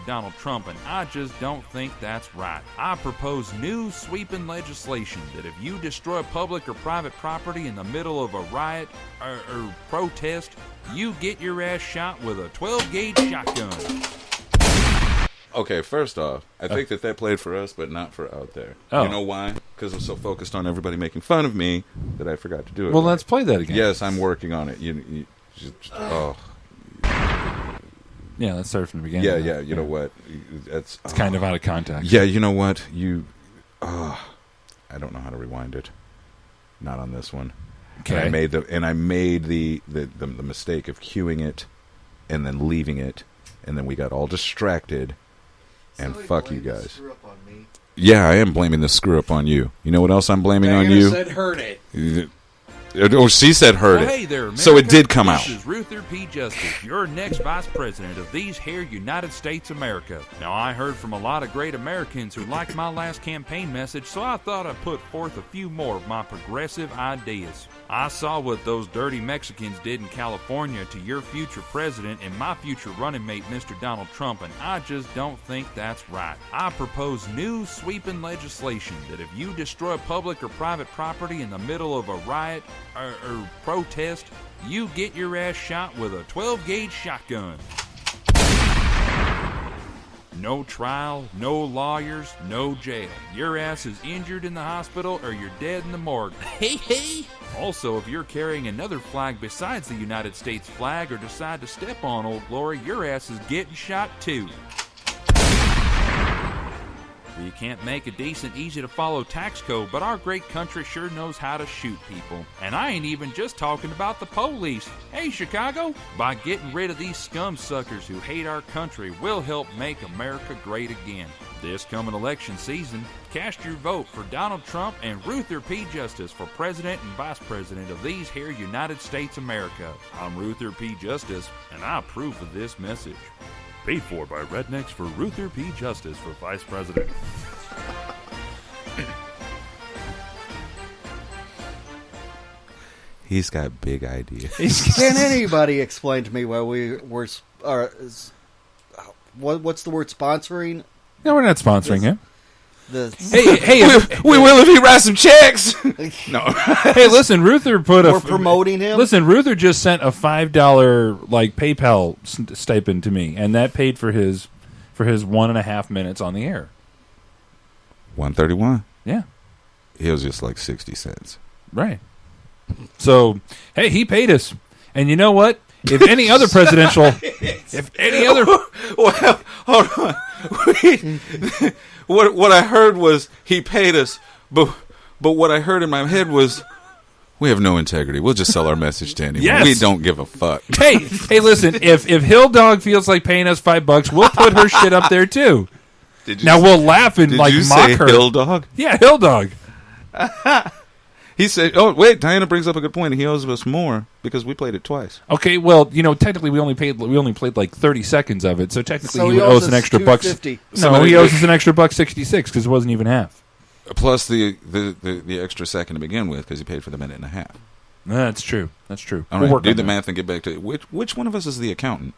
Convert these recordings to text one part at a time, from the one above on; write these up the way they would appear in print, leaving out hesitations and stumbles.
Mr. Donald Trump, and I just don't think that's right. I propose new sweeping legislation that if you destroy public or private property in the middle of a riot or protest, you get your ass shot with a 12-gauge shotgun. Okay, first off, I think that played for us, but not for out there. Oh. You know why? Because I'm so focused on everybody making fun of me that I forgot to do it. Well, right. let's play that again. Yes, I'm working on it. Yeah, let's start from the beginning. Yeah. You know what? It's kind of out of context. Yeah, you know what? I don't know how to rewind it. Not on this one. Okay. And I made the mistake of cueing it and then leaving it, and then we got all distracted. And fuck you guys. Yeah, I am blaming the screw up on you. You know what else I'm blaming on you? Said heard it. Oh, she said heard it. Hey there, America. So it did come out. This is Ruther P. Justice, your next vice president of these here United States America. Now, I heard from a lot of great Americans who liked my last campaign message, so I thought I'd put forth a few more of my progressive ideas. I saw what those dirty Mexicans did in California to your future president and my future running mate, Mr. Donald Trump, and I just don't think that's right. I propose new sweeping legislation that if you destroy public or private property in the middle of a riot or protest, you get your ass shot with a 12-gauge shotgun. No trial, no lawyers, no jail. Your ass is injured in the hospital or you're dead in the morgue. Hey. Also, if you're carrying another flag besides the United States flag or decide to step on Old Glory, your ass is getting shot too. You can't make a decent, easy-to-follow tax code, but our great country sure knows how to shoot people. And I ain't even just talking about the police. Hey, Chicago, by getting rid of these scum suckers who hate our country, we'll help make America great again. This coming election season, cast your vote for Donald Trump and Ruther P. Justice for President and Vice President of these here United States America. I'm Ruther P. Justice, and I approve of this message. Paid for by Rednecks for Ruther P. Justice for Vice President. He's got big ideas. Can anybody explain to me why we're what's the word sponsoring? No, we're not sponsoring him. Hey, we will if he writes some checks. No. Hey, listen, Ruther we're promoting him. Listen, Ruther just sent a $5 PayPal stipend to me, and that paid for his 1.5 minutes on the air. 131. Yeah, It was just like 60 cents. right. So, hey, he paid us, and you know what? If any other presidential, Well, hold on. What I heard was he paid us, but what I heard in my head was we have no integrity. We'll just sell our message to anyone. Yes. We don't give a fuck. hey, listen, if Hill Dog feels like paying us $5, we'll put her shit up there too. Now we'll laugh and mock her. Hill Dog? Yeah, Hill Dog. He said, "Oh wait, Diana brings up a good point. He owes us more because we played it twice." Okay, well, technically we only played like 30 seconds of it, so technically he owes an extra buck. No, he owes us an extra $1.66 because it wasn't even half. Plus the extra second to begin with because he paid for the minute and a half. That's true. That's true. All right, do the math and get back to which one of us is the accountant?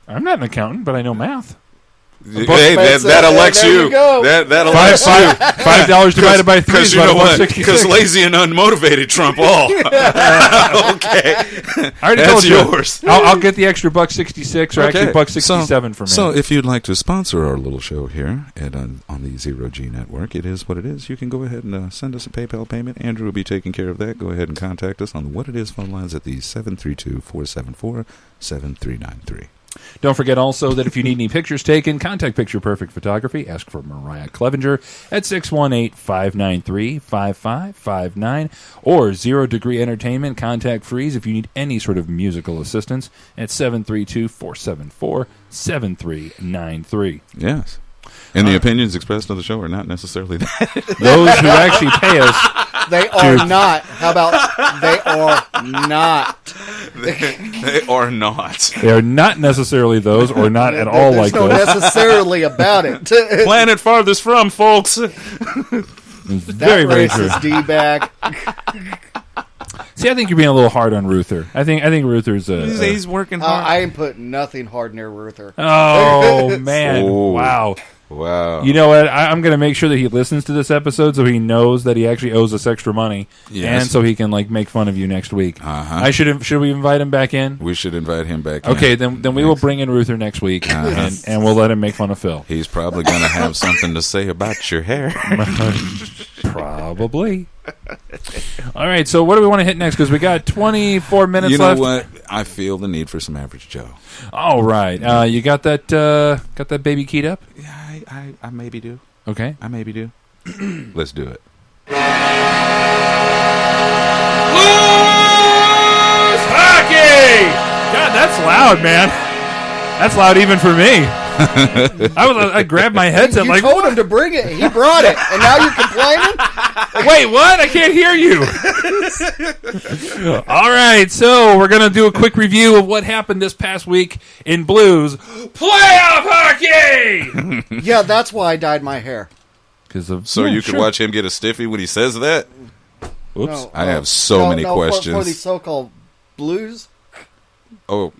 I'm not an accountant, but I know math. Hey, that elects you. That elects you. $5 divided by 3 is about $1.66. Because lazy and unmotivated trump all. Okay, I already that's told you. yours. I'll get the extra $1.66 or actually $1.67 from him. So if you'd like to sponsor our little show here on the Zero G Network, it is what it is. You can go ahead and send us a PayPal payment. Andrew will be taking care of that. Go ahead and contact us on the What It Is phone lines at the 732-474-7393. Don't forget also that if you need any pictures taken, contact Picture Perfect Photography. Ask for Mariah Clevenger at 618-593-5559 or 0 Degree Entertainment. Contact Freeze if you need any sort of musical assistance at 732-474-7393. Yes. And the opinions expressed on the show are not necessarily that. Those who actually pay us. They are not. How about they are not? They are not. They are not necessarily those or not at all like those. There's no necessarily about it. Planet farthest from, folks. Very, very true. D-bag. See, I think you're being a little hard on Ruther. I think Ruther's he's working hard. I ain't putting nothing hard near Ruther. Oh man! Oh. Wow. Wow. You know what? I'm going to make sure that he listens to this episode so he knows that he actually owes us extra money, Yes. and so he can make fun of you next week. Uh-huh. Should we invite him back in? We should invite him back. Okay, in. then we will bring in Ruther next week, and we'll let him make fun of Phil. He's probably going to have something to say about your hair. Probably. All right, so what do we want to hit next? Because we got 24 minutes left. You know what? I feel the need for some Average Joe. All right, you got that baby keyed up? Yeah, I maybe do. Okay. I maybe do. Let's do it. Blues hockey! God, that's loud, man. That's loud even for me. I grabbed my headset You told him to bring it. He brought it, and now you're complaining. Wait, what? I can't hear you. All right, so we're going to do a quick review of what happened this past week in Blues playoff hockey. Yeah, that's why I dyed my hair. So you can watch him get a stiffy when he says that? Oops. No, I have so many questions. For the so-called Blues. Oh.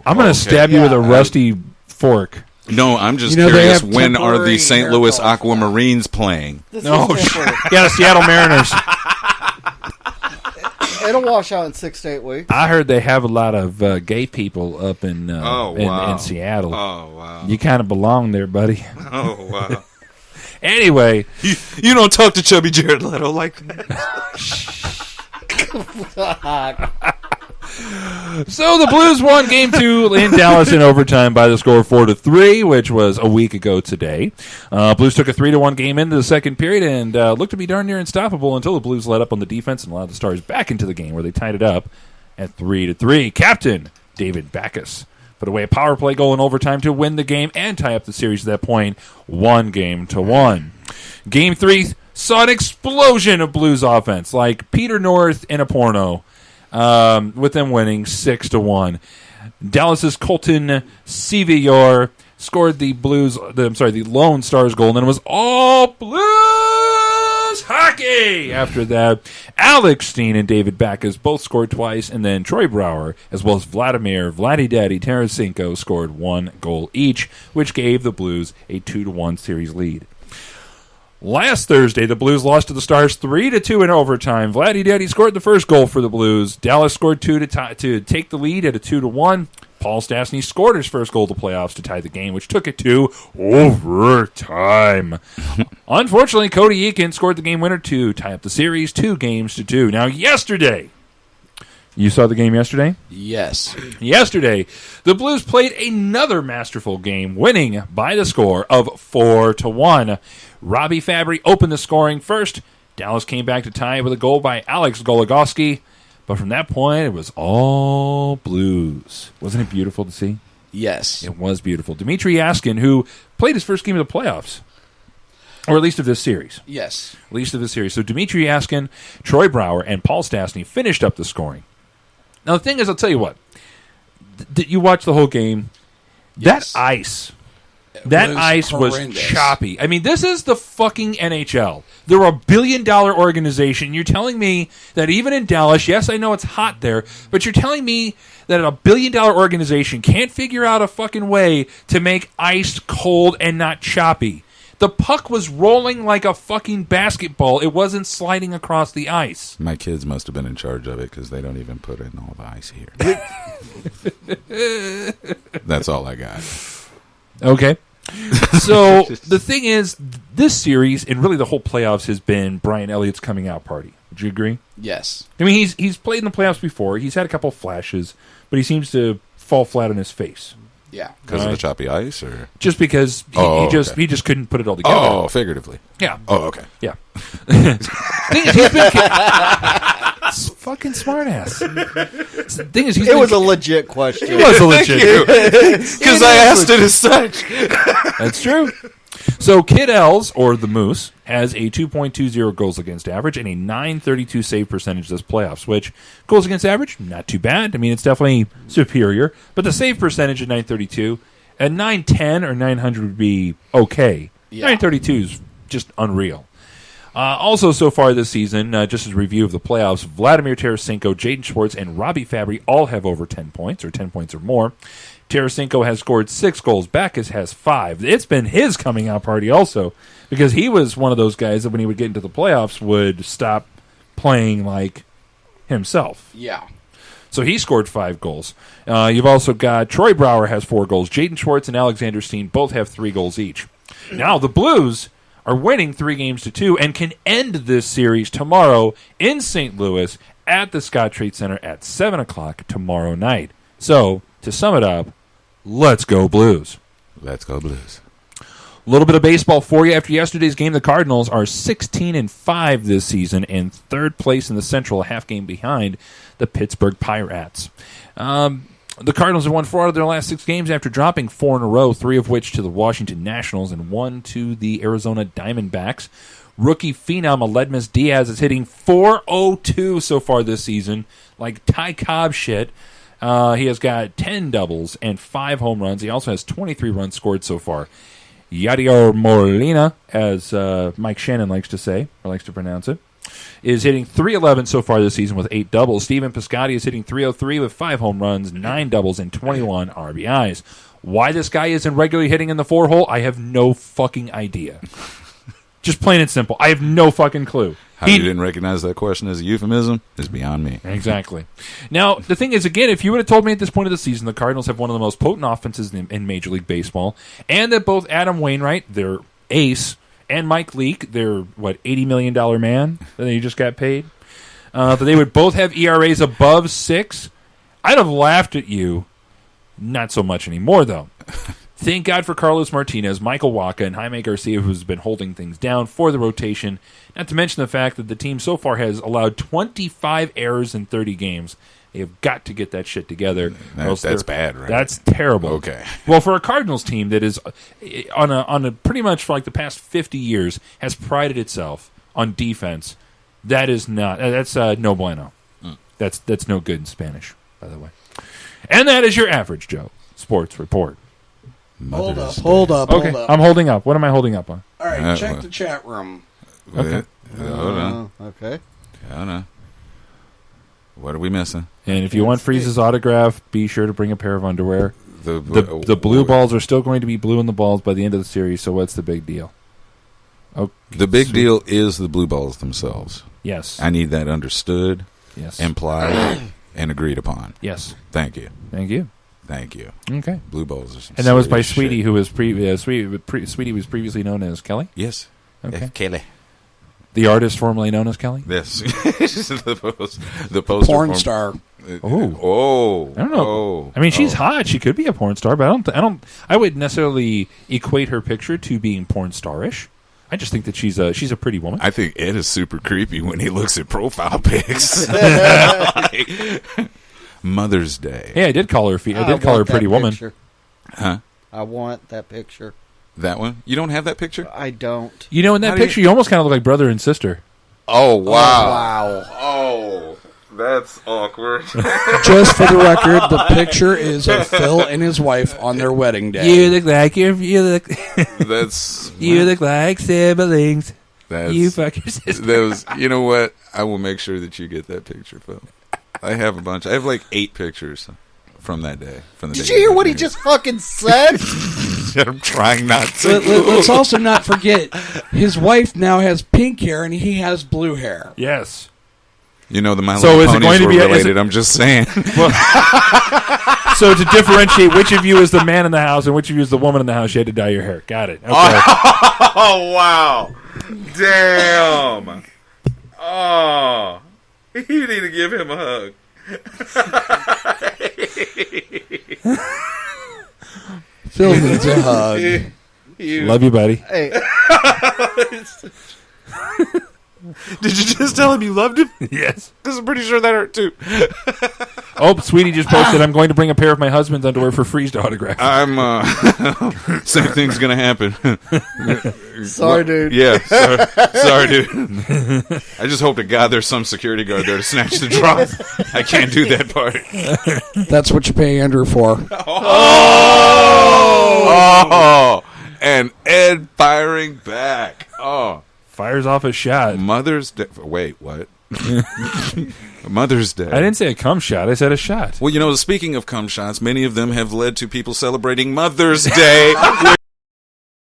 I'm going to stab you with a rusty fork. No, I'm just they curious, have when are the temporary St. hair Louis follicles Aquamarines playing? This No, is temporary. yeah, the Seattle Mariners. It'll wash out in 6 to 8 weeks. I heard they have a lot of gay people up in wow. in Seattle. Oh, wow. You kind of belong there, buddy. Oh, wow. Anyway, You don't talk to Chubby Jared Leto like that. so the Blues won Game 2 in Dallas in overtime by the score of 4-3, which was a week ago today. Blues took a 3-1 game into the second period and looked to be darn near unstoppable until the Blues let up on the defense and allowed the Stars back into the game, where they tied it up at 3-3. Captain David Backes put away a power play goal in overtime to win the game and tie up the series at that point, 1-1. Game 3 saw an explosion of Blues offense, like Peter North in a porno, with them winning 6-1. Dallas's Colton Sevior scored the Lone Stars goal, and then it was all Blues hockey after that. Alex Steen and David Backes both scored twice, and then Troy Brouwer, as well as Vladdy Daddy Tarasenko, scored 1 goal each, which gave the Blues a 2-1 series lead. Last Thursday, the Blues lost to the Stars 3-2 in overtime. Vladdy Daddy scored the first goal for the Blues. Dallas scored 2 to take the lead at a 2-1. Paul Stastny scored his first goal of the playoffs to tie the game, which took it to overtime. Unfortunately, Cody Eakin scored the game winner to tie up the series 2-2. Now, yesterday, you saw the game yesterday? Yes. Yesterday, the Blues played another masterful game, winning by the score of 4-1. Robbie Fabry opened the scoring first. Dallas came back to tie with a goal by Alex Goligoski. But from that point, it was all Blues. Wasn't it beautiful to see? Yes. It was beautiful. Dmitry Yaskin, who played his first game of the playoffs, or at least of this series. Yes. At least of this series. So Dmitry Yaskin, Troy Brouwer, and Paul Stastny finished up the scoring. Now, the thing is, I'll tell you what. You watch the whole game. Yes. That ice was horrendous. choppy. I mean, this is the fucking NHL. They're a billion-dollar organization. You're telling me that even in Dallas, yes, I know it's hot there, but you're telling me that a billion-dollar organization can't figure out a fucking way to make ice cold and not choppy. The puck was rolling like a fucking basketball. It wasn't sliding across the ice. My kids must have been in charge of it because they don't even put in all the ice here. That's all I got. Okay. So the thing is, this series and really the whole playoffs has been Brian Elliott's coming out party. Would you agree? Yes. I mean, he's played in the playoffs before. He's had a couple flashes, but he seems to fall flat on his face. Yeah. Because of the choppy ice, or Just because he just couldn't put it all together. oh, figuratively. Yeah. Oh, okay. Yeah. Thing is, he's been fucking smartass. The thing is, It was a legit question. It was a legit. Because I asked it as such. That's true. So Kid Els, or the Moose, has a 2.20 goals against average and a .932 save percentage this playoffs, which goals against average, not too bad. I mean, it's definitely superior, but the save percentage at .932, at .910 or .900 would be okay. Yeah. .932 is just unreal. Also, so far this season, just as a review of the playoffs, Vladimir Tarasenko, Jaden Schwartz, and Robbie Fabry all have over 10 points, or 10 points or more. Tarasenko has scored 6 goals. Backus has 5. It's been his coming out party also, because he was one of those guys that when he would get into the playoffs would stop playing like himself. Yeah. So he scored 5 goals. You've also got Troy Brouwer has 4 goals. Jaden Schwartz and Alexander Steen both have 3 goals each. Now, the Blues are winning 3-2 and can end this series tomorrow in St. Louis at the Scott Trade Center at 7 o'clock tomorrow night. So, to sum it up, let's go Blues. Let's go Blues. A little bit of baseball for you. After yesterday's game, the Cardinals are 16-5 this season and third place in the Central, a half game behind the Pittsburgh Pirates. The Cardinals have won 4 out of their last 6 games after dropping 4 in a row, 3 of which to the Washington Nationals and 1 to the Arizona Diamondbacks. Rookie phenom Aledmus Diaz is hitting .402 so far this season, like Ty Cobb shit. He has got 10 doubles and 5 home runs. He also has 23 runs scored so far. Yadier Molina, as Mike Shannon likes to say, or likes to pronounce it, is hitting .311 so far this season with 8 doubles. Steven Piscotty is hitting .303 with 5 home runs, 9 doubles, and 21 RBIs. Why this guy isn't regularly hitting in the 4-hole, I have no fucking idea. Just plain and simple. I have no fucking clue. How you didn't recognize that question as a euphemism is beyond me. Exactly. Now, the thing is, again, if you would have told me at this point of the season the Cardinals have one of the most potent offenses in Major League Baseball, and that both Adam Wainwright, their ace, and Mike Leake, their, $80 million man that he just got paid, that they would both have ERAs above 6, I'd have laughed at you. Not so much anymore, though. Thank God for Carlos Martinez, Michael Wacha, and Jaime Garcia, who's been holding things down for the rotation. Not to mention the fact that the team so far has allowed 25 errors in 30 games. They have got to get that shit together. That's bad, right? That's terrible. Okay. Well, for a Cardinals team that is on a pretty much for like the past 50 years has prided itself on defense, that is not that's no bueno. That's no good in Spanish, by the way. And that is your average Joe Sports Report. Hold up. Okay, I'm holding up. What am I holding up on? All right, check the chat room. Okay. Hold on. Okay. Hold on. What are we missing? And if you want Freeze's autograph, be sure to bring a pair of underwear. The blue balls are still going to be blue in the balls by the end of the series, so what's the big deal? Okay, the big deal is the blue balls themselves. Yes. I need that understood, Yes. implied, and agreed upon. Yes. Thank you. Thank you. Thank you. Okay. Blue balls are some And that was by serious Sweetie, shit. who was Sweetie was previously known as Kelly. Yes. Okay. Kelly. The artist formerly known as Kelly. Yes. the poster Porn star. Oh. I don't know. I mean, she's hot. She could be a porn star, but I wouldn't necessarily equate her picture to being porn starish. I just think that she's a pretty woman. I think Ed is super creepy when he looks at profile pics. Mother's Day. Yeah, I did call her. I did call her pretty woman. Picture. Huh? I want that picture. That one? You don't have that picture? I don't. You know, in that How do picture, you almost kind of look like brother and sister. Oh, wow. Wow. Oh, that's awkward. Just for the record, the picture is of Phil and his wife on their wedding day. You look like you look That's you look like siblings. You fuck your sister. That was, you know what? I will make sure that you get that picture, Phil. I have a bunch. I have like 8 pictures from that day. Did you hear what he just fucking said? I'm trying not to. Let's also not forget, his wife now has pink hair and he has blue hair. Yes. You know, the My So Little is it Ponies going to were be related. I'm just saying. So to differentiate which of you is the man in the house and which of you is the woman in the house, you had to dye your hair. Got it. Okay. Oh, wow. Damn. Oh. You need to give him a hug. Phil needs a hug. Love you, buddy. Hey, Did you just tell him you loved him? Yes. Because I'm pretty sure that hurt too. Oh, Sweetie just posted, I'm going to bring a pair of my husband's underwear for Freeze to autograph. I'm, same thing's going to happen. sorry, dude. Yeah, sorry, dude. I just hope to God there's some security guard there to snatch the drop. I can't do that part. That's what you pay Andrew for. Oh! And Ed firing back. Oh. Fires off a shot. Mother's Day. Wait, what? Mother's Day. I didn't say a cum shot. I said a shot. Well, speaking of cum shots, many of them have led to people celebrating Mother's Day.